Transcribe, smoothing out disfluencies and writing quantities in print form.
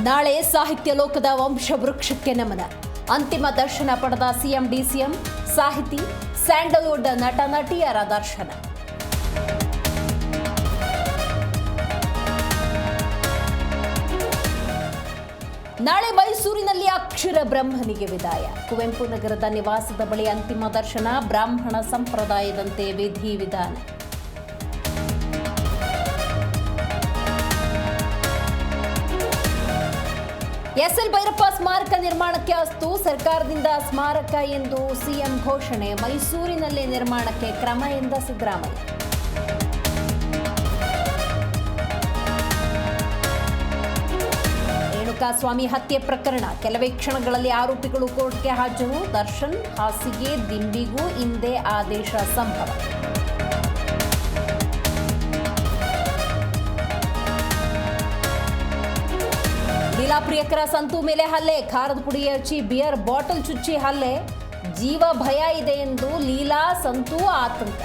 ನಾಳೆ ಸಾಹಿತ್ಯ ಲೋಕದ ವಂಶವೃಕ್ಷಕ್ಕೆ ನಮನ. ಅಂತಿಮ ದರ್ಶನ ಪಡೆದ ಸಿಎಂ ಡಿಸಿಎಂ, ಸಾಹಿತಿ, ಸ್ಯಾಂಡಲ್ವುಡ್ ನಟ ನಟಿಯರ ದರ್ಶನ. ನಾಳೆ ಮೈಸೂರಿನಲ್ಲಿ ಅಕ್ಷರ ಬ್ರಹ್ಮನಿಗೆ ವಿದಾಯ. ಕುವೆಂಪು ನಗರದ ನಿವಾಸದ ಬಳಿ ಅಂತಿಮ ದರ್ಶನ, ಬ್ರಾಹ್ಮಣ ಸಂಪ್ರದಾಯದಂತೆ ವಿಧಿವಿಧಾನ. ಎಸ್ಎಲ್ ಭೈರಪ್ಪ ಸ್ಮಾರಕ ನಿರ್ಮಾಣಕ್ಕೆ ಅಸ್ತು, ಸರ್ಕಾರದಿಂದ ಸ್ಮಾರಕ ಎಂದು ಸಿಎಂ ಘೋಷಣೆ. ಮೈಸೂರಿನಲ್ಲೇ ನಿರ್ಮಾಣಕ್ಕೆ ಕ್ರಮ ಎಂದ ಸಿದ್ದರಾಮಯ್ಯ. ರೇಣುಕಾಸ್ವಾಮಿ ಹತ್ಯೆ ಪ್ರಕರಣ, ಕೆಲವೇ ಕ್ಷಣಗಳಲ್ಲಿ ಆರೋಪಿಗಳು ಕೋರ್ಟ್ಗೆ ಹಾಜರು. ದರ್ಶನ್, ಹಾಸಿಗೆ, ದಿಂಬಿಗೂ ಹಿಂದೆ ಆದೇಶ ಸಂಭವ. ಲೀಲಾ ಪ್ರಿಯಕರ ಸಂತು ಮೇಲೆ ಹಲ್ಲೆ, ಖಾರದ ಪುಡಿ ಹಚ್ಚಿ ಬಿಯರ್ ಬಾಟಲ್ ಚುಚ್ಚಿ ಹಲ್ಲೆ. ಜೀವ ಭಯ ಇದೆ ಎಂದು ಲೀಲಾ ಸಂತು ಆತಂಕ.